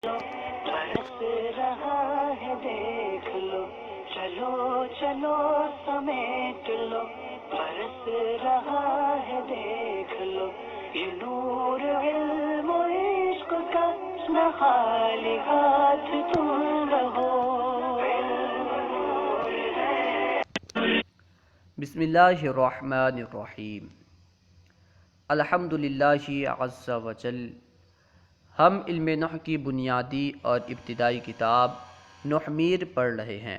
برس رہا ہے دیکھ لو، چلو چلو سمیٹ لو، برس رہا ہے دیکھ لو، یہ نور علم و عشق کا، نہ خالی ہاتھ تم رہو۔ بسم اللہ الرحمن الرحیم۔ الحمد للہ عز وجل۔ ہم علم نحو کی بنیادی اور ابتدائی کتاب نحو میر پڑھ رہے ہیں۔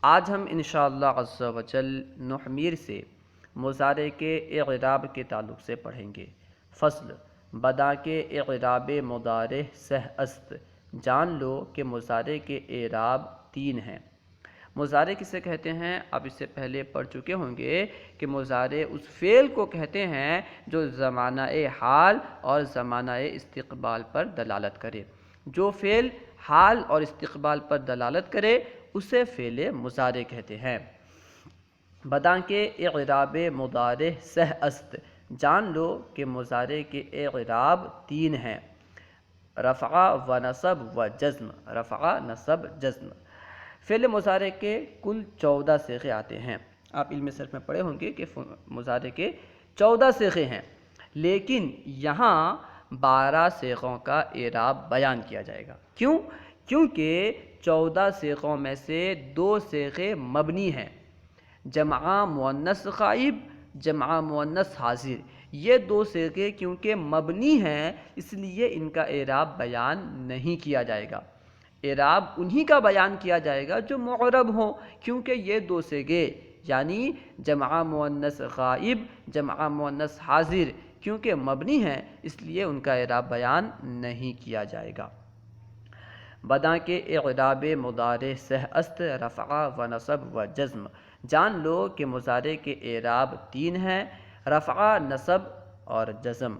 آج ہم انشاءاللہ عز وجل نحو میر سے مضارع کے اعراب کے تعلق سے پڑھیں گے۔ فصل بدا کے اعراب مضارع سہ است۔ جان لو کہ مضارع کے اعراب 3 ہیں۔ مضارع کسے کہتے ہیں؟ آپ اس سے پہلے پڑھ چکے ہوں گے کہ مضارع اس فعل کو کہتے ہیں جو زمانہ حال اور زمانہ استقبال پر دلالت کرے۔ جو فعل حال اور استقبال پر دلالت کرے اسے فعل مضارع کہتے ہیں۔ بدا کے اعراب مضارع سہ است۔ جان لو کہ مضارع کے اعراب 3 ہیں: رفع و نصب و جزم۔ رفع، نصب، جزم۔ فعل مضارع کے کل 14 صیغے آتے ہیں۔ آپ علم صرف میں پڑھے ہوں گے کہ مضارع کے 14 صیغے ہیں، لیکن یہاں 12 صیغوں کا اعراب بیان کیا جائے گا۔ کیوں؟ کیونکہ 14 صیغوں میں سے 2 صیغے مبنی ہیں: جمع مؤنث غائب، جمع مؤنث حاضر۔ یہ 2 صیغے کیونکہ مبنی ہیں اس لیے ان کا اعراب بیان نہیں کیا جائے گا۔ اعراب انہی کا بیان کیا جائے گا جو معرب ہوں، کیونکہ یہ 2 صیغے یعنی جمع مؤنث غائب، جمع مؤنث حاضر کیونکہ مبنی ہیں اس لیے ان کا اعراب بیان نہیں کیا جائے گا۔ بدا کے اعراب مضارع سہ است، رفع و نصب و جزم۔ جان لو کہ مضارع کے اعراب 3 ہیں: رفع، نصب اور جزم۔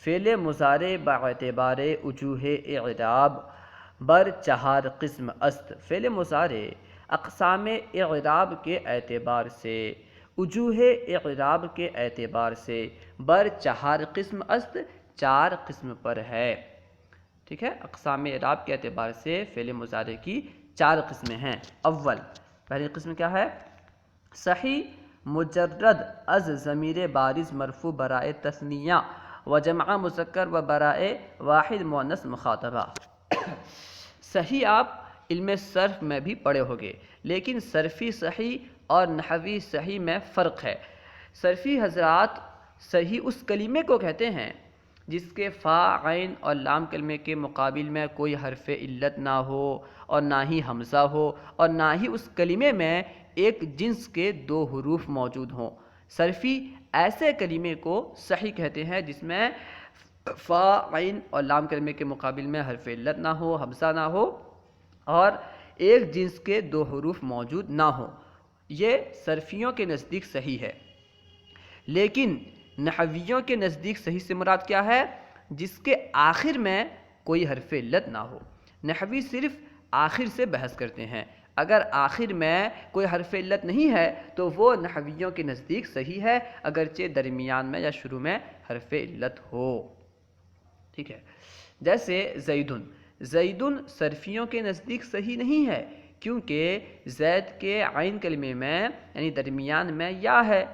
فعل مضارع باعتبار وجوہ اعراب بر 4 قسم است۔ فعل مضارع اقسام اعراب کے اعتبار سے، وجوہ اعراب کے اعتبار سے بر 4 قسم است، 4 قسم پر ہے۔ ٹھیک ہے، اقسام اعراب کے اعتبار سے فعل مضارع کی 4 قسمیں ہیں۔ اول، پہلی قسم کیا ہے؟ صحیح مجرد از ضمیر بارز مرفوع برائے تثنیہ و جمع مذکر و برائے واحد مؤنث مخاطبہ۔ صحیح آپ علم صرف میں بھی پڑھے ہوگے، لیکن صرفی صحیح اور نحوی صحیح میں فرق ہے۔ صرفی حضرات صحیح اس کلمے کو کہتے ہیں جس کے فا، عین اور لام کلمے کے مقابل میں کوئی حرف علت نہ ہو اور نہ ہی حمزہ ہو اور نہ ہی اس کلمے میں ایک جنس کے 2 حروف موجود ہوں۔ صرفی ایسے کلمے کو صحیح کہتے ہیں جس میں فا، عین اور لام کلمے کے مقابل میں حرف علت نہ ہو، حمزہ نہ ہو اور ایک جنس کے 2 حروف موجود نہ ہو۔ یہ صرفیوں کے نزدیک صحیح ہے، لیکن نحویوں کے نزدیک صحیح سے مراد کیا ہے؟ جس کے آخر میں کوئی حرف علت نہ ہو۔ نحوی صرف آخر سے بحث کرتے ہیں، اگر آخر میں کوئی حرف علت نہیں ہے تو وہ نحویوں کے نزدیک صحیح ہے، اگرچہ درمیان میں یا شروع میں حرف علت ہو۔ ٹھیک ہے، جیسے زیدن۔ زیدن صرفیوں کے نزدیک صحیح نہیں ہے کیونکہ زید کے عین کلمے میں یعنی درمیان میں یا ہے،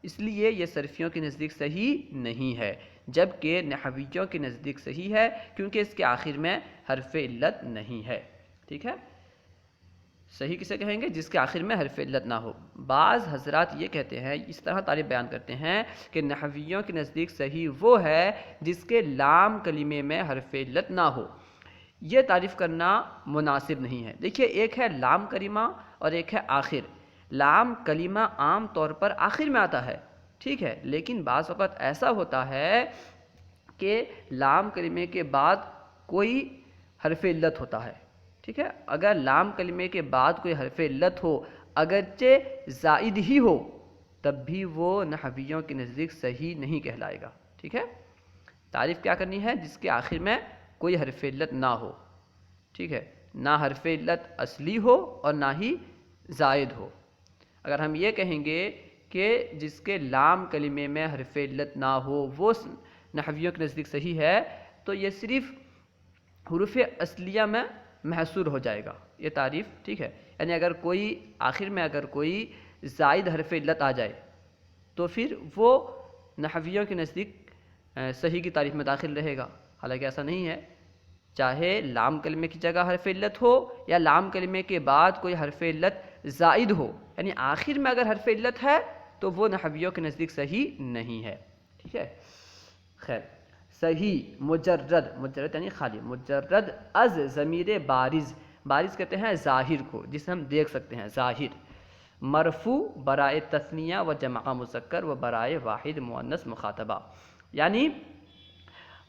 اس لیے یہ صرفیوں کے نزدیک صحیح نہیں ہے، جبکہ نحویوں کے نزدیک صحیح ہے کیونکہ اس کے آخر میں حرف علت نہیں ہے۔ ٹھیک ہے، صحیح کسے کہیں گے؟ جس کے آخر میں حرف علت نہ ہو۔ بعض حضرات یہ کہتے ہیں، اس طرح تعریف بیان کرتے ہیں کہ نحویوں کے نزدیک صحیح وہ ہے جس کے لام کلمے میں حرف علت نہ ہو۔ یہ تعریف کرنا مناسب نہیں ہے۔ دیکھیے، ایک ہے لام کلمہ اور ایک ہے آخر۔ لام کلمہ عام طور پر آخر میں آتا ہے، ٹھیک ہے، لیکن بعض وقت ایسا ہوتا ہے کہ لام کلمے کے بعد کوئی حرف علت ہوتا ہے۔ ٹھیک ہے، اگر لام کلمے کے بعد کوئی حرف علت ہو اگرچہ زائد ہی ہو تب بھی وہ نحویوں کے نزدیک صحیح نہیں کہلائے گا۔ ٹھیک ہے، تعریف کیا کرنی ہے؟ جس کے آخر میں کوئی حرف علت نہ ہو۔ ٹھیک ہے، نہ حرف علت اصلی ہو اور نہ ہی زائد ہو۔ اگر ہم یہ کہیں گے کہ جس کے لام کلمے میں حرف علت نہ ہو وہ نحویوں کے نزدیک صحیح ہے، تو یہ صرف حروف اصلیہ میں محصور ہو جائے گا یہ تعریف، ٹھیک ہے. یعنی اگر کوئی آخر میں اگر کوئی زائد حرف علت آ جائے تو پھر وہ نحویوں کے نزدیک صحیح کی تعریف میں داخل رہے گا. حالانکہ ایسا نہیں ہے، چاہے لام کلمے کی جگہ حرف علت ہو یا لام کلمے کے بعد کوئی حرف علت زائد ہو، یعنی آخر میں اگر حرف علت ہے تو وہ نحویوں کے نزدیک صحیح نہیں ہے. ٹھیک ہے. خیر، صحیح مجرد، مجرد یعنی خالی، مجرد از ضمیر بارز، بارز کہتے ہیں ظاہر کو جسے ہم دیکھ سکتے ہیں، ظاہر. مرفوع برائے تثنیہ و جمع مذکر و برائے واحد مؤنث مخاطبہ، یعنی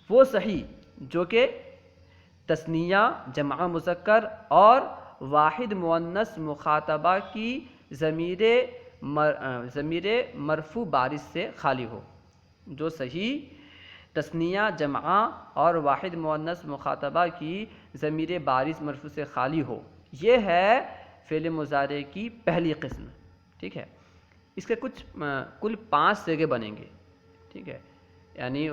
وہ صحیح جو کہ تثنیہ، جمع مذکر اور واحد مؤنث مخاطبہ کی ضمیر مرفوع بارز سے خالی ہو. جو صحیح تثنیہ، جمع اور واحد مؤنث مخاطبہ کی ضمیر بارز مرفوع سے خالی ہو، یہ ہے فعل مضارع کی پہلی قسم. ٹھیک ہے. اس کے کچھ کل 5 صیغے بنیں گے. ٹھیک ہے. یعنی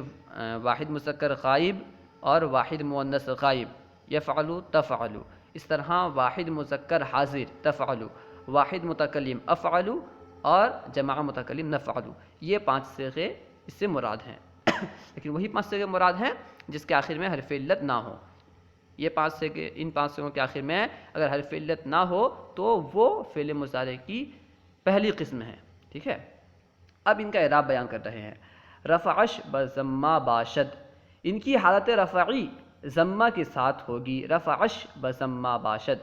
واحد مذکر غائب اور واحد مؤنث غائب، یفعل تفعل. اس طرح واحد مذکر حاضر تفعل، واحد متکلم افعل اور جمع متکلم نفعل. یہ 5 صیغے اس سے مراد ہیں. لیکن وہی 5 صیغے مراد ہیں جس کے آخر میں حرف علت نہ ہو. یہ 5 صیغے، ان 5 صیغوں کے آخر میں اگر حرف علت نہ ہو تو وہ فعل مضارع کی پہلی قسم ہے. ٹھیک ہے. اب ان کا اعراب بیان کر رہے ہیں. رفعش بضمہ باشد، ان کی حالت رفعی ضمہ کے ساتھ ہوگی. رفعش بضمہ باشد،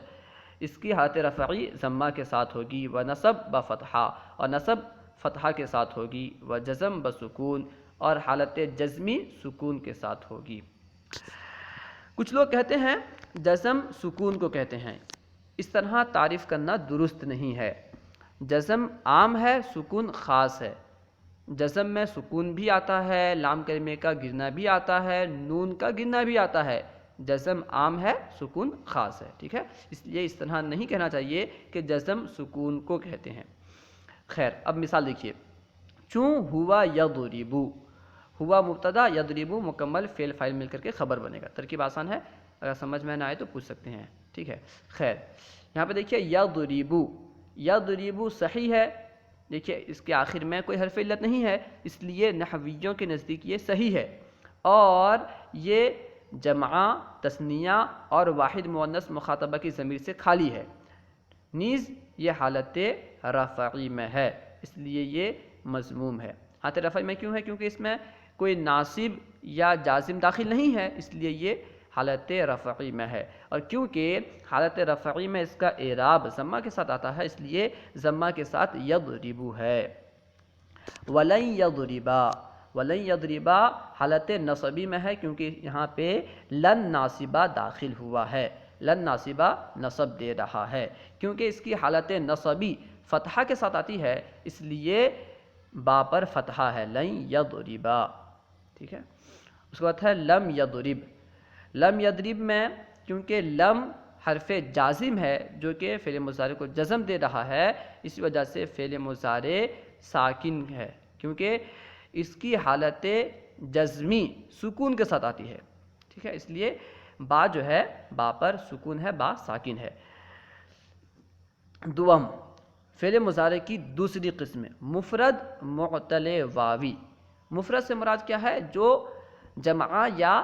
اس کی حالت رفعی ضمہ کے ساتھ ہوگی. و نصب بفتحہ، اور نصب فتحہ کے ساتھ ہوگی. و جزم بسکون، اور حالت جزمی سکون کے ساتھ ہوگی. کچھ لوگ کہتے ہیں جزم سکون کو کہتے ہیں. اس طرح تعریف کرنا درست نہیں ہے. جزم عام ہے، سکون خاص ہے. جزم میں سکون بھی آتا ہے، لام کلمے کا گرنا بھی آتا ہے، نون کا گرنا بھی آتا ہے. جزم عام ہے، سکون خاص ہے. ٹھیک ہے. اس لیے اس طرح نہیں کہنا چاہیے کہ جزم سکون کو کہتے ہیں. خیر، اب مثال دیکھیے. چوں ہوا یضربو، ہوا مبتدا، یضربو مکمل فعل فاعل مل کر کے خبر بنے گا. ترکیب آسان ہے، اگر سمجھ میں نہ آئے تو پوچھ سکتے ہیں. ٹھیک ہے. خیر، یہاں پہ دیکھیے یضربو، یضربو صحیح ہے. دیکھیے اس کے آخر میں کوئی حرف علت نہیں ہے، اس لیے نحویوں کے نزدیک یہ صحیح ہے. اور یہ جمع، تثنیہ اور واحد مؤنث مخاطبہ کی ضمیر سے خالی ہے. نیز یہ حالت رفعی میں ہے، اس لیے یہ مضموم ہے. حالت رفعی میں کیوں ہے؟ کیونکہ اس میں کوئی ناصب یا جازم داخل نہیں ہے، اس لیے یہ حالت رفعی میں ہے. اور کیونکہ حالت رفعی میں اس کا اعراب ضمہ کے ساتھ آتا ہے، اس لیے ضمہ کے ساتھ یضربو ہے. ولن یضربا، ولن یضربا حالت نصبی میں ہے، کیونکہ یہاں پہ لن ناصبہ داخل ہوا ہے. لن ناصبہ نصب دے رہا ہے. کیونکہ اس کی حالت نصبی فتحہ کے ساتھ آتی ہے، اس لیے با پر فتحہ ہے. لن یضربا. ٹھیک ہے. اس کے بعد ہے لم یضرب. لم یضرب میں کیونکہ لم حرف جازم ہے جو کہ فعل مضارع کو جزم دے رہا ہے، اس وجہ سے فعل مضارع ساکن ہے، کیونکہ اس کی حالت جزمی سکون کے ساتھ آتی ہے. ٹھیک ہے. اس لیے با جو ہے با پر سکون ہے، با ساکن ہے. دوم، فعل مضارع کی دوسری قسم مفرد معتل واوی. مفرد سے مراد کیا ہے؟ جو جمع یا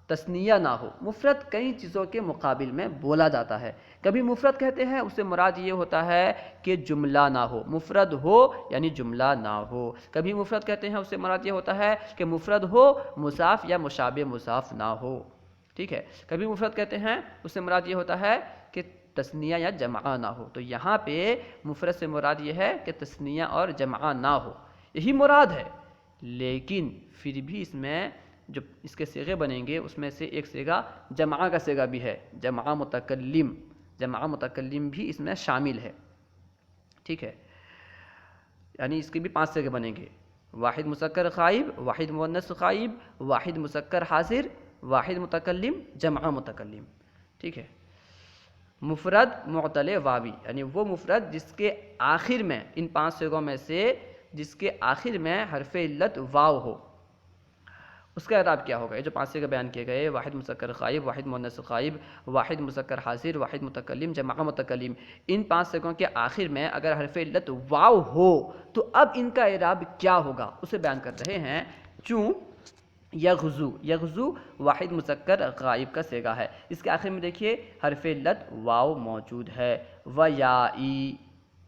تثنیہ نہ ہو. مفرد کئی چیزوں کے مقابل میں بولا جاتا ہے. کبھی مفرد کہتے ہیں، اس سے مراد یہ ہوتا ہے کہ جملہ نہ ہو. مفرد ہو یعنی جملہ نہ ہو. کبھی مفرد کہتے ہیں، اس سے مراد یہ ہوتا ہے کہ مفرد ہو، مضاف یا مشابہ مضاف نہ ہو. ٹھیک ہے. کبھی مفرد کہتے ہیں، اس سے مراد یہ ہوتا ہے کہ تثنیہ یا جمع نہ ہو. تو یہاں پہ مفرد سے مراد یہ ہے کہ تثنیہ اور جمع نہ ہو، یہی مراد ہے. لیکن پھر بھی اس میں جو اس کے صیغے بنیں گے اس میں سے ایک صیغہ جمع کا صیغہ بھی ہے، جمع متکلم. جمع متکلم بھی اس میں شامل ہے. ٹھیک ہے. یعنی اس کے بھی 5 صیغے بنیں گے. واحد مذکر غائب، واحد مؤنث غائب، واحد مذکر حاضر، واحد متکلم، جمع متکلم. ٹھیک ہے. مفرد معتل واوی یعنی وہ مفرد جس کے آخر میں، ان 5 صیغوں میں سے جس کے آخر میں حرف علت واو ہو. اس کا اعراب کیا ہوگا؟ یہ جو 5 صیغے بیان کیے گئے، واحد مذکر غائب، واحد مؤنث غائب، واحد مذکر حاضر، واحد متکلم، جمع متکلم، ان 5 صیغوں کے آخر میں اگر حرف علت واو ہو تو اب ان کا اعراب کیا ہوگا اسے بیان کر رہے ہیں۔ چوں یغزو، یغزو واحد مذکر غائب کا صیغہ ہے، اس کے آخر میں دیکھیے حرف علت واو موجود ہے، ویائی،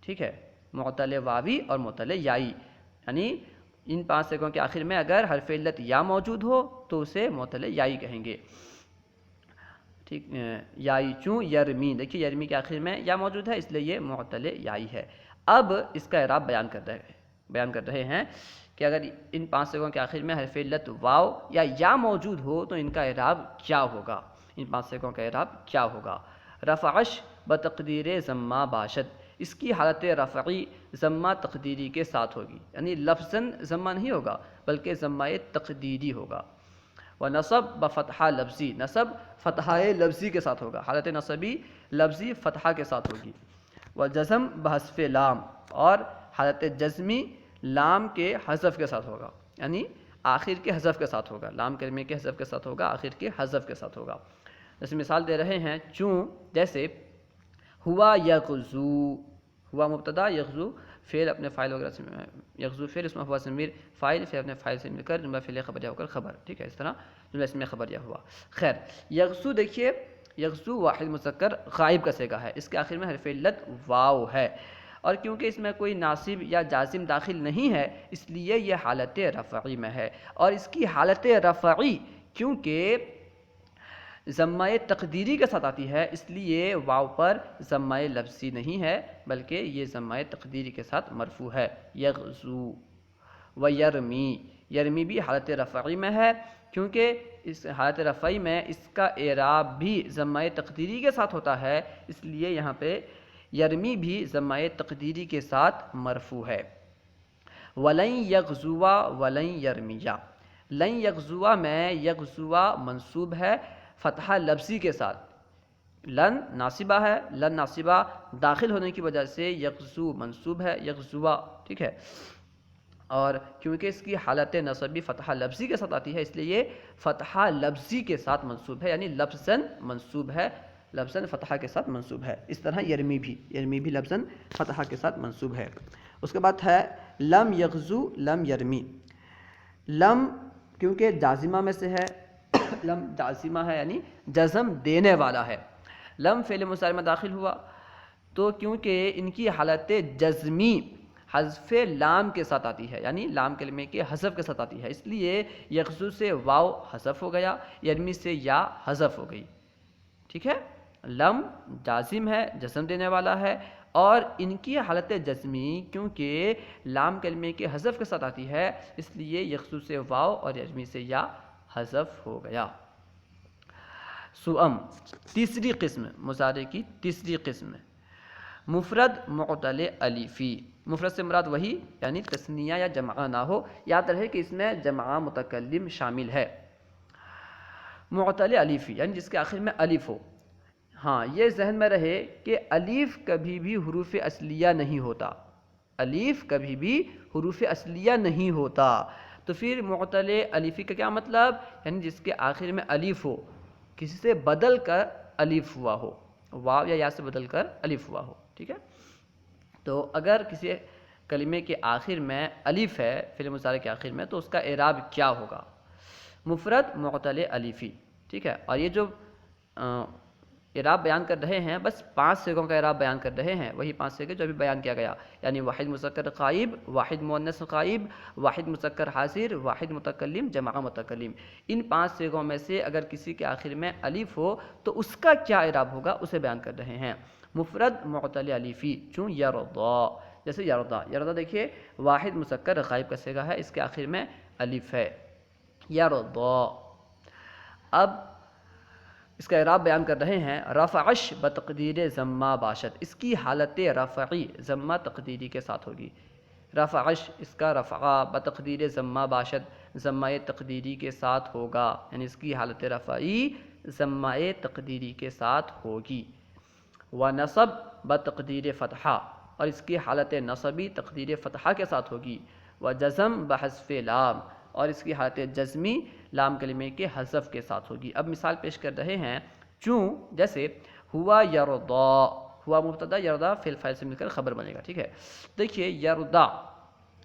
ٹھیک ہے، معتل واوی اور معتل یائی، یعنی ان 5 صیغوں کے آخر میں اگر حرف علت یا موجود ہو تو اسے معتل یائی کہیں گے، ٹھیک، یائی چوں یرمی، دیکھیے یرمی کے آخر میں یا موجود ہے اس لیے یہ معتل یائی ہے۔ اب اس کا اعراب بیان کر رہے ہیں کہ اگر ان 5 صیغوں کے آخر میں حرف علت واو یا موجود ہو تو ان کا اعراب کیا ہوگا، ان 5 صیغوں کا اعراب کیا ہوگا۔ رفعش بتقدیر ضمہ باشد، اس کی حالت رفعی ضمہ تقدیری کے ساتھ ہوگی، یعنی لفظاً ضمہ نہیں ہوگا بلکہ ضمہ تقدیری ہوگا۔ ونصب بفتحہ لفظی، نصب فتحہ لفظی کے ساتھ ہوگا، حالت نصبی لفظی فتحہ کے ساتھ ہوگی۔ والجزم بحذف لام، اور حالت جزمی لام کے حذف کے ساتھ ہوگا، یعنی آخر کے حذف کے ساتھ ہوگا، لام کلمے کے حذف کے ساتھ ہوگا، آخر کے حذف کے ساتھ ہوگا۔ جیسے مثال دے رہے ہیں چوں، جیسے ہوا یغزو، ہوا مبتدا، یغزو فعل اپنے فاعل وغیرہ سے، یغزو فعل اسم ہوا ضمیر فاعل، فعل اپنے فاعل سے مل کر جملہ فعلیہ خبریہ ہو کر خبر، ٹھیک ہے، اس طرح جملہ اسم خبریہ ہوا۔ خیر، یغزو دیکھیے، یغزو واحد مذکر غائب کا صیغہ ہے، اس کے آخر میں حرف علت واو ہے، اور کیونکہ اس میں کوئی ناصب یا جازم داخل نہیں ہے اس لیے یہ حالت رفعی میں ہے، اور اس کی حالت رفعی کیونکہ ضمہ تقدیری کے ساتھ آتی ہے اس لیے واو پر ضمہ لفظی نہیں ہے بلکہ یہ ضمہ تقدیری کے ساتھ مرفوع ہے، یغزو۔ و یرمی، یرمی بھی حالت رفعی میں ہے کیونکہ اس حالت رفعی میں اس کا اعراب بھی ضمہ تقدیری کے ساتھ ہوتا ہے، اس لیے یہاں پہ یرمی بھی ضمہ تقدیری کے ساتھ مرفوع ہے۔ ولن یغزوا ولن یرمیا، لن یغزوا میں یغزوا منصوب ہے فتحہ لفظی کے ساتھ، لن ناصبہ ہے، لن ناصبہ داخل ہونے کی وجہ سے یغزو منصوب ہے، یغزوا، ٹھیک ہے، اور کیونکہ اس کی حالت نصبی فتحہ لفظی کے ساتھ آتی ہے اس لیے یہ فتحہ لفظی کے ساتھ منصوب ہے، یعنی لفظاً منصوب ہے، لفظاً فتحہ کے ساتھ منصوب ہے۔ اس طرح یرمی بھی لفظاً فتحہ کے ساتھ منصوب ہے۔ اس کے بعد ہے لم یغزو لم یرمی، لم کیونکہ جازمہ میں سے ہے، لم جازمہ ہے یعنی جزم دینے والا ہے، لم فعل مضارع میں داخل ہوا تو کیونکہ ان کی حالت جزمی حذف لام کے ساتھ آتی ہے، یعنی لام کلمے کے حذف کے ساتھ آتی ہے، اس لیے یغزو سے واو حذف ہو گیا، یرمی سے یا حذف ہو گئی، ٹھیک ہے۔ لم جازم ہے، جزم دینے والا ہے، اور ان کی حالت جزمی کیونکہ لام کلمے کے حذف کے ساتھ آتی ہے اس لیے یغزو سے واو اور یرمی سے یا حذف ہو گیا۔ سؤم، تیسری قسم، مضارع کی تیسری قسم، مفرد معتل الفی، مفرد سے مراد وہی یعنی تثنیہ یا جمع نہ ہو، یاد رہے کہ اس میں جمع متکلم شامل ہے۔ معتل الفی یعنی جس کے آخر میں الف ہو، ہاں یہ ذہن میں رہے کہ الف کبھی بھی حروف اصلیہ نہیں ہوتا، الف کبھی بھی حروف اصلیہ نہیں ہوتا، تو پھر معتل الفی کا کیا مطلب، یعنی جس کے آخر میں الف ہو، کسی سے بدل کر الف ہوا ہو، واو یا سے بدل کر الف ہوا ہو، ٹھیک ہے۔ تو اگر کسی کلمے کے آخر میں الف ہے، فعل مضارع کے آخر میں، تو اس کا اعراب کیا ہوگا، مفرد معتل الفی، ٹھیک ہے۔ اور یہ جو اعراب بیان کر رہے ہیں بس 5 صیغوں کا اعراب بیان کر رہے ہیں، وہی 5 صیغے جو ابھی بیان کیا گیا، یعنی واحد مذکر غائب، واحد مؤنث غائب، واحد مذکر حاضر، واحد متکلم، جمع متکلم، ان 5 صیغوں میں سے اگر کسی کے آخر میں الف ہو تو اس کا کیا اعراب ہوگا اسے بیان کر رہے ہیں۔ مفرد معتل الفی، چوں یرضا، جیسے یرضا، یرضا دیکھیے واحد مذکر غائب کا صیغہ ہے، اس کے آخر میں الف ہے، یرضا۔ اب اس کا اعراب بیان کر رہے ہیں، رفعش بتقدیر ضمہ باشد، اس کی حالت رفعی ضمہ تقدیری کے ساتھ ہوگی، رفعش اس کا رفع بتقدیر ضمہ باشد ضمہ تقدیری کے ساتھ ہوگا، یعنی اس کی حالت رفعی ضمہ تقدیری کے ساتھ ہوگی۔ ونصب بتقدیر فتحہ، اور اس کی حالت نصبی تقدیر فتحہ کے ساتھ ہوگی۔ وجزم بحذف لام، اور اس کی حالت جزمی لام کلمے کے حذف کے ساتھ ہوگی۔ اب مثال پیش کر رہے ہیں، چوں جیسے ہوا یرضا، ہوا مبتدا، یرضا فعل فاعل سے مل کر خبر بنے گا، ٹھیک ہے۔ دیکھیے یرضا،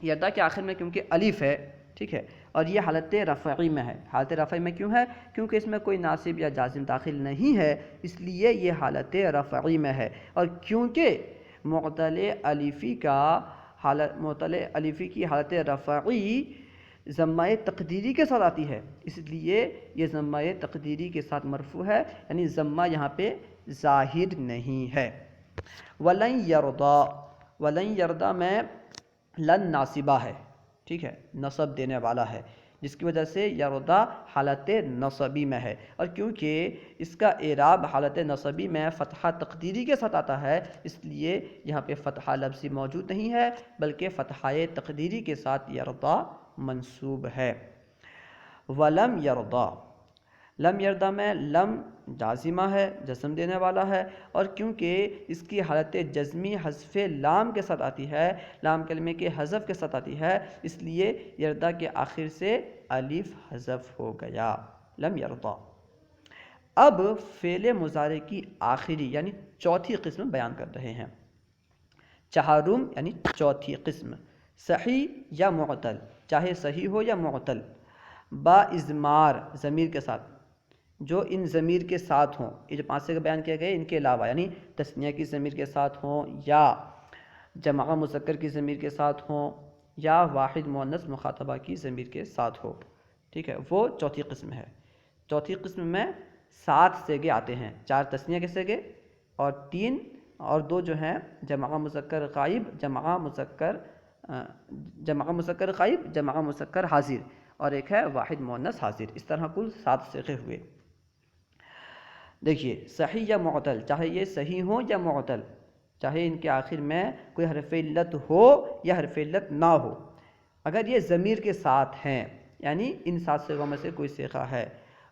یرضا کے آخر میں کیونکہ الف ہے، ٹھیک ہے، اور یہ حالت رفعی میں ہے۔ حالت رفعی میں کیوں ہے؟ کیونکہ اس میں کوئی ناصب یا جازم داخل نہیں ہے، اس لیے یہ حالت رفعی میں ہے۔ اور کیونکہ معتل الفی کی حالت رفعی ضمہ تقدیری کے ساتھ آتی ہے، اس لیے یہ ضمہ تقدیری کے ساتھ مرفوع ہے، یعنی ضمہ یہاں پہ ظاہر نہیں ہے۔ وَلَن يَرْضَى، وَلَن يَرْضَى میں لن ناصبہ ہے، ٹھیک ہے، نصب دینے والا ہے، جس کی وجہ سے یرضا حالت نصبی میں ہے۔ اور کیونکہ اس کا اعراب حالت نصبی میں فتحہ تقدیری کے ساتھ آتا ہے، اس لیے یہاں پہ فتحہ لفظی موجود نہیں ہے، بلکہ فتحہ تقدیری کے ساتھ یرضا منصوب ہے۔ وَلَمْ يَرْضَى، لم یرضا میں لم جازمہ ہے، جزم دینے والا ہے، اور کیونکہ اس کی حالت جزمی حذف لام کے ساتھ آتی ہے، لام کلمے کے حذف کے ساتھ آتی ہے، اس لیے یرضا کے آخر سے الف حذف ہو گیا، لم یرضا۔ اب فعل مضارع کی آخری یعنی چوتھی قسم بیان کر رہے ہیں، چہارم یعنی چوتھی قسم، صحیح یا معتل، چاہے صحیح ہو یا معتل، با اضمار ضمیر کے ساتھ، جو ان ضمیر کے ساتھ ہوں، یہ جو 5 سے بیان کیا گئے ان کے علاوہ، یعنی تثنیہ کی ضمیر کے ساتھ ہوں، یا جمع مذکر کی ضمیر کے ساتھ ہوں، یا واحد مؤنث مخاطبہ کی ضمیر کے ساتھ ہو، ٹھیک ہے، وہ چوتھی قسم ہے۔ چوتھی قسم میں 7 صیغے آتے ہیں، 4 تثنیہ کے صیغے اور 3 اور 2 جو ہیں جمع مذکر غائب، جمع مذکر غائب، جمع مذکر حاضر، اور ایک ہے واحد مؤنث حاضر، اس طرح کل 7 صیغے ہوئے۔ دیکھیے صحیح یا معتل، چاہے یہ صحیح ہو یا معتل، چاہے ان کے آخر میں کوئی حرف علت ہو یا حرف علت نہ ہو، اگر یہ ضمیر کے ساتھ ہیں، یعنی ان 7 صیغوں میں سے کوئی صیغہ ہے،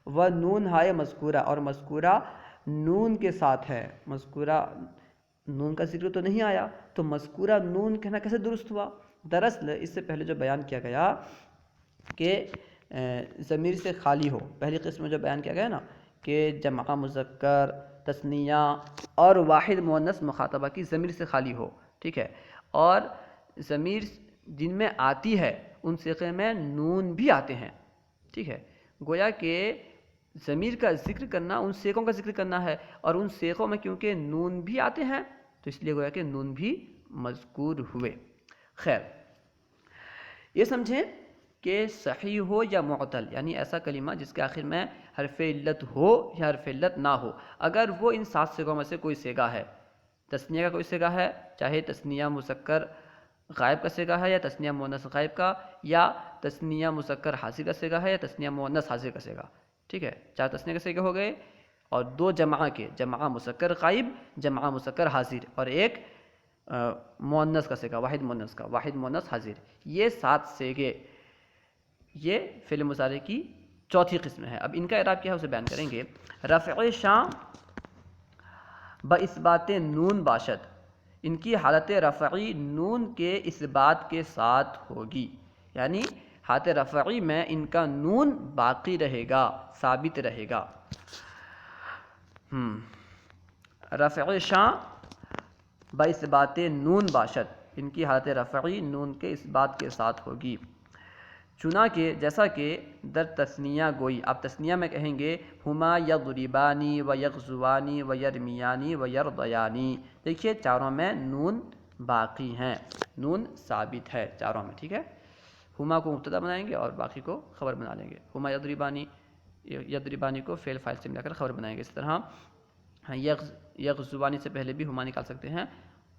وہ نون ہائے مذکورہ، اور مذکورہ نون کے ساتھ ہے، مذکورہ نون کا ذکر تو نہیں آیا، تو مذکورہ نون کہنا کیسے درست ہوا؟ دراصل اس سے پہلے جو بیان کیا گیا کہ ضمیر سے خالی ہو، پہلی قسم میں جو بیان کیا گیا نا کہ جمع مذکر، تثنیہ اور واحد مؤنث مخاطبہ کی ضمیر سے خالی ہو، ٹھیک ہے، اور ضمیر جن میں آتی ہے ان صیغے میں نون بھی آتے ہیں، ٹھیک ہے، گویا کہ ضمیر کا ذکر کرنا ان صیغوں کا ذکر کرنا ہے، اور ان صیغوں میں کیونکہ نون بھی آتے ہیں تو اس لیے گویا کہ نون بھی مذکور ہوئے۔ خیر، یہ سمجھیں کہ صحیح ہو یا معتل، یعنی ایسا کلمہ جس کے آخر میں حرف علت ہو یا حرف علت نہ ہو، اگر وہ ان 7 صیغوں میں سے کوئی صیغہ ہے، تثنیہ کا کوئی صیغہ ہے، چاہے تثنیہ مذکر غائب کا صیغہ ہے یا تثنیہ مؤنث غائب کا، یا تثنیہ مذکر حاضر کا صیغہ ہے یا تثنیہ مؤنث حاضر کا صیغہ، ٹھیک ہے، 4 تثنیہ کے صیغے ہو گئے، اور 2 جمع کے، جمع مذکر غائب، جمع مذکر حاضر، اور ایک مؤنث کا صیغہ، واحد مؤنث کا، واحد مؤنث حاضر، یہ 7 صیغے یہ فعل مضارع کی چوتھی قسم ہے۔ اب ان کا اعراب کیا ہے اسے بیان کریں گے۔ رفع شاں باثبات نون باشد، ان کی حالت رفعی نون کے اثبات کے ساتھ ہوگی، یعنی حالت رفعی میں ان کا نون باقی رہے گا، ثابت رہے گا۔ رفع شاں باثبات نون باشد، ان کی حالت رفعی نون کے اثبات کے ساتھ ہوگی، چنانکہ جیسا کہ در تثنیہ گوئی، آپ تثنیہ میں کہیں گے ہما یضربانی و یغزوانی و یرمیانی و یرضیانی، دیکھیے چاروں میں نون باقی ہیں، نون ثابت ہے چاروں میں، ٹھیک ہے، ہما کو مبتدا بنائیں گے اور باقی کو خبر بنا لیں گے، ہما یضربانی، یضربانی کو فعل فاعل سے ملا کر خبر بنائیں گے، اس طرح یغزوانی سے پہلے بھی ہما نکال سکتے ہیں،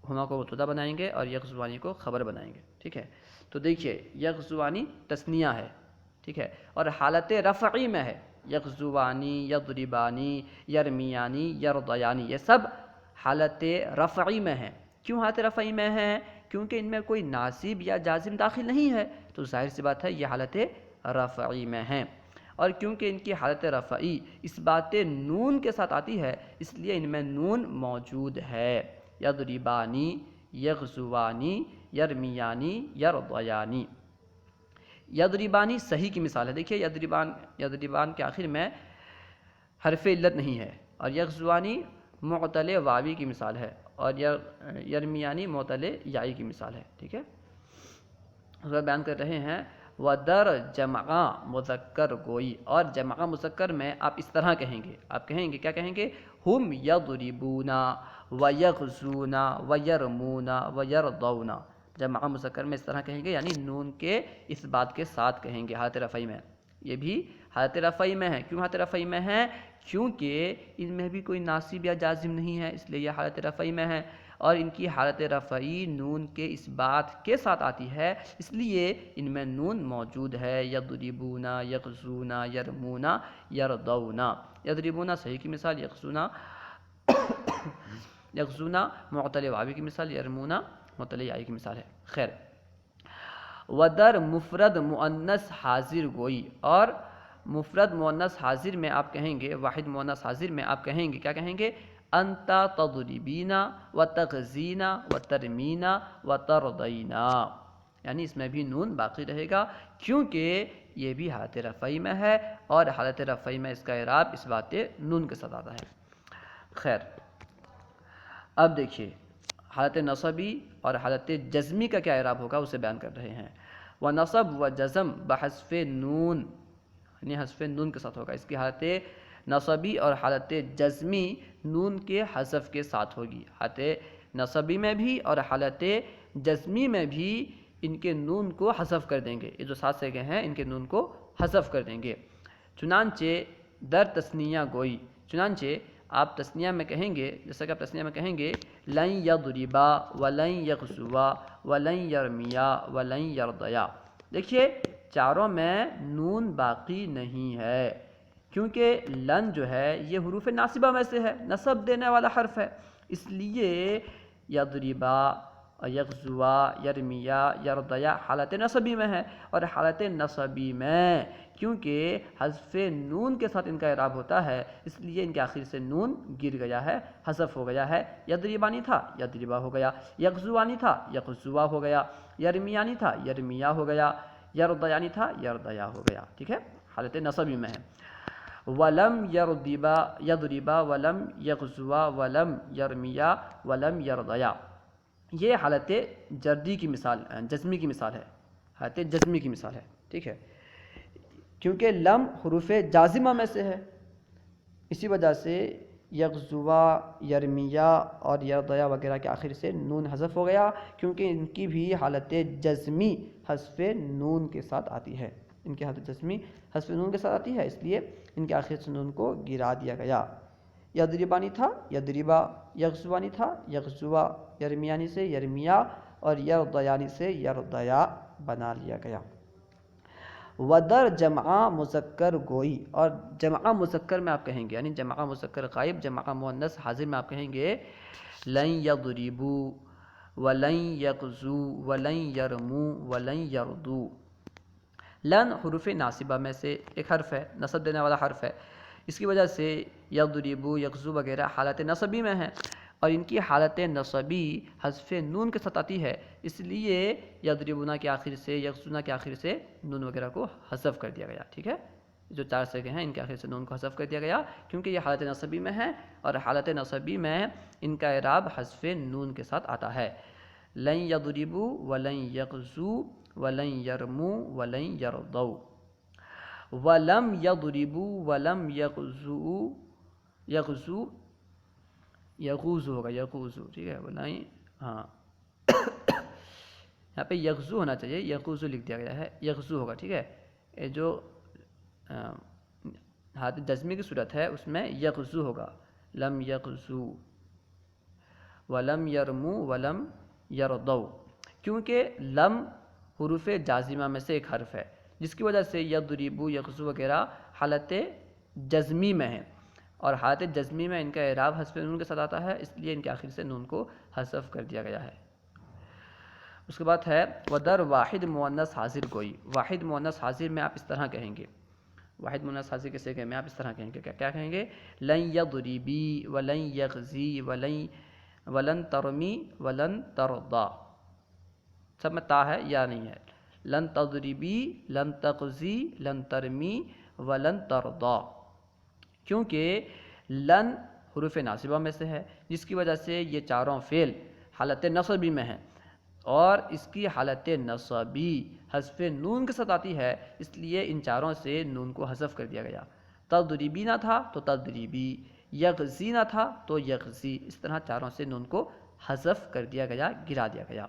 ہما کو مبتدا بنائیں گے اور یغزوانی کو خبر بنائیں گے، ٹھیک ہے۔ تو دیکھیے یغزوانی تثنیہ ہے، ٹھیک ہے، اور حالت رفعی میں ہے، یغزوانی، یضربانی، یرمیانی، یرضیانی، یہ سب حالت رفعی میں ہیں۔ کیوں حالت رفعی میں ہیں؟ کیونکہ ان میں کوئی ناصب یا جازم داخل نہیں ہے، تو ظاہر سی بات ہے یہ حالت رفعی میں ہیں، اور کیونکہ ان کی حالت رفعی اس بات نون کے ساتھ آتی ہے، اس لیے ان میں نون موجود ہے، یضربانی، یغزوانی، یرمیانی، یرضیانی۔ یضربانی صحیح کی مثال ہے. دیکھیے یضربان کے آخر میں حرف علت نہیں ہے. اور یغزوانی معتل واوی کی مثال ہے. اور یرمیانی معتل یائی کی مثال ہے. ٹھیک ہے. اس پر بیان کر رہے ہیں ودر جمع مذکر گوئی. اور جمع مذکر میں آپ اس طرح کہیں گے. آپ کہیں گے کیا کہیں گے؟ ہم یضربونا ویغزونا ویرمونا ویرضونا. جمع مذکر میں اس طرح کہیں گے، یعنی نون کے اس بات کے ساتھ کہیں گے حالت رفعی میں. یہ بھی حالت رفعی میں ہے. کیوں حالت رفعی میں ہے؟ کیونکہ ان میں بھی کوئی ناصب یا جازم نہیں ہے، اس لیے یہ حالت رفعی میں ہے. اور ان کی حالت رفعی نون کے اس بات کے ساتھ آتی ہے، اس لیے ان میں نون موجود ہے. یضربونا یغزونا یرمونا یرضونا. یضربونا صحیح کی مثال، یغزونا معتل واوی کی مثال، یرمونا معتل یائی کی مثال ہے. خیر. ودر مفرد مؤنث حاضر گوئی. اور مفرد مؤنث حاضر میں آپ کہیں گے، واحد مؤنث حاضر میں آپ کہیں گے، کیا کہیں گے؟ انتا تضربینا وتغزینا وترمینا وترضینا. یعنی اس میں بھی نون باقی رہے گا، کیونکہ یہ بھی حالت رفعی میں ہے، اور حالت رفعی میں اس کا اعراب اس بات نون کے ساتھ آتا ہے. خیر. اب دیکھیے حالت نصبی اور حالت جزمی کا کیا اعراب ہوگا، اسے بیان کر رہے ہیں. ونصب و جزم بحذف نون، یعنی حذف نون کے ساتھ ہوگا. اس کی حالت نصبی اور حالت جزمی نون کے حذف کے ساتھ ہوگی. حالت نصبی میں بھی اور حالت جزمی میں بھی ان کے نون کو حذف کر دیں گے. یہ جو ساتھ سے گئے ہیں ان کے نون کو حذف کر دیں گے. چنانچہ در تثنیہ گوئی. چنانچہ آپ تثنیہ میں کہیں گے، جیسا کہ آپ تثنیہ میں کہیں گے لن یضربا ولن یغزوا ولن یرمیا ولن یرضیا. دیکھیے چاروں میں نون باقی نہیں ہے، کیونکہ لن جو ہے یہ حروف ناصبہ میں سے ہے، نصب دینے والا حرف ہے. اس لیے یضربا یغزوا یرمیا یرضیا حالت نصبی میں ہے. اور حالت نصبی میں کیونکہ حذف نون کے ساتھ ان کا اعراب ہوتا ہے، اس لیے ان کے آخر سے نون گر گیا ہے، حذف ہو گیا ہے. یضربانی تھا یضربا ہو گیا، یغزوانی تھا یغزوا ہو گیا، یرمیانی تھا یرمیا ہو گیا، یرضیانی تھا یرضیا ہو گیا. ٹھیک ہے. حالت نصبی میں ہے. ولم یضربا ولم یغزوا ولم یرمیا ولم یرضیا. یہ حالت جردی کی مثال، جزمی کی مثال ہے. حالت جزمی کی مثال ہے. ٹھیک ہے. کیونکہ لم حروف جازمہ میں سے ہے، اسی وجہ سے یغزوا یرمیا اور یرضیا وغیرہ کے آخر سے نون حذف ہو گیا، کیونکہ ان کی بھی حالت جزمی حذف نون کے ساتھ آتی ہے. ان کی حالت جزمی حذف نون کے ساتھ آتی ہے، اس لیے ان کے آخر سے نون کو گرا دیا گیا. یضربانی تھا یضربا، یغزوانی تھا یغزوا، یرمیانی سے یرمیا اور یرضیانی سے یرضیا بنا لیا گیا. ودر جمع مذکر گوئی. اور جمع مذکر میں آپ کہیں گے، یعنی جمع مذکر غائب جمع مؤنث حاضر میں آپ کہیں گے لن یضربوا ولن یغزوا ولن یرموا ولن یرضوا. لن حروف ناصبہ میں سے ایک حرف ہے، نصب دینے والا حرف ہے. اس کی وجہ سے یضربوا یغزوا وغیرہ حالت نصبی میں ہیں، اور ان کی حالت نصبی حذف نون کے ساتھ آتی ہے. اس لیے یضربونا کے آخر سے یغزونا کے آخر سے نون وغیرہ کو حذف کر دیا گیا. ٹھیک ہے. جو چار سگے ہیں ان کے آخر سے نون کو حذف کر دیا گیا، کیونکہ یہ حالت نصبی میں ہے، اور حالت نصبی میں ان کا اعراب حذف نون کے ساتھ آتا ہے. لن یضربوا ولن یغزوا ولن یرموا ولن یرضوا. ولم یضربوا ولم یغزوا یغوزو ہوگا یغوزو. ٹھیک ہے. ولن، ہاں یہاں پہ یغزو ہونا چاہیے، یغوزو لکھ دیا گیا ہے، یغزو ہوگا. ٹھیک ہے. یہ جو حالت جزمی کی صورت ہے اس میں یغزو ہوگا. لم یغزو ولم یرموا ولم یرضوا. کیونکہ لم حروف جازمہ میں سے ایک حرف ہے، جس کی وجہ سے یضربوا یغزو وغیرہ حالت جزمی میں ہے، اور حالت جزمی میں ان کا اعراب حذف نون کے ساتھ آتا ہے، اس لیے ان کے آخر سے نون کو حذف کر دیا گیا ہے. اس کے بعد ہے ودر واحد مؤنث حاضر گوئی. واحد مؤنث حاضر میں آپ اس طرح کہیں گے، واحد مؤنث حاضر کے صیغے میں آپ اس طرح کہیں گے. کیا کہیں گے؟ لن یضربی ولن یغزی ولن ترمی ولن ترضا. سب میں تا ہے یا نہیں ہے. لن تضربی، لن تقضی، لن ترمی ولن ترضا، کیونکہ لن حروف ناصبہ میں سے ہے، جس کی وجہ سے یہ چاروں فعل حالت نصبی میں ہیں، اور اس کی حالت نصبی حذف نون کے ساتھ آتی ہے، اس لیے ان چاروں سے نون کو حذف کر دیا گیا۔ تضربی نہ تھا تو تضربی، یغزی نہ تھا تو یغزی، اس طرح چاروں سے نون کو حذف کر دیا گیا، گرا دیا گیا۔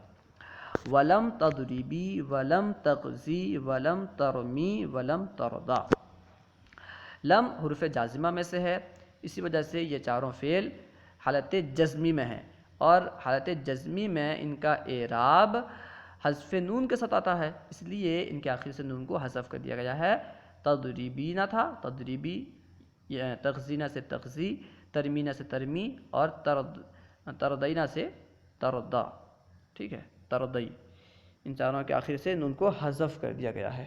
ولم تضربی ولم تغزی ولم ترمی ولم ترضا، لم حروف جازمہ میں سے ہے، اسی وجہ سے یہ چاروں فعل حالت جزمی میں ہیں، اور حالت جزمی میں ان کا اعراب حذف نون کے ساتھ آتا ہے، اس لیے ان کے آخر سے نون کو حذف کر دیا گیا ہے۔ تضربین تھا تضربی، تغزینہ سے تغزی، ترمینہ سے ترمی، اور تردینہ سے تردا، ٹھیک ہے، تردئی، ان چاروں کے آخر سے نون کو حذف کر دیا گیا ہے۔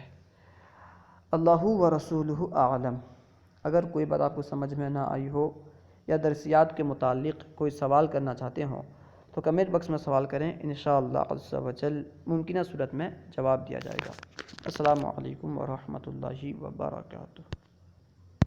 اللہ و رسولہ اعلم۔ اگر کوئی بات آپ کو سمجھ میں نہ آئی ہو یا درسیات کے متعلق کوئی سوال کرنا چاہتے ہوں تو کمنٹ باکس میں سوال کریں، انشاءاللہ عز و جل ممکنہ صورت میں جواب دیا جائے گا۔ السلام علیکم ورحمۃ اللہ وبرکاتہ۔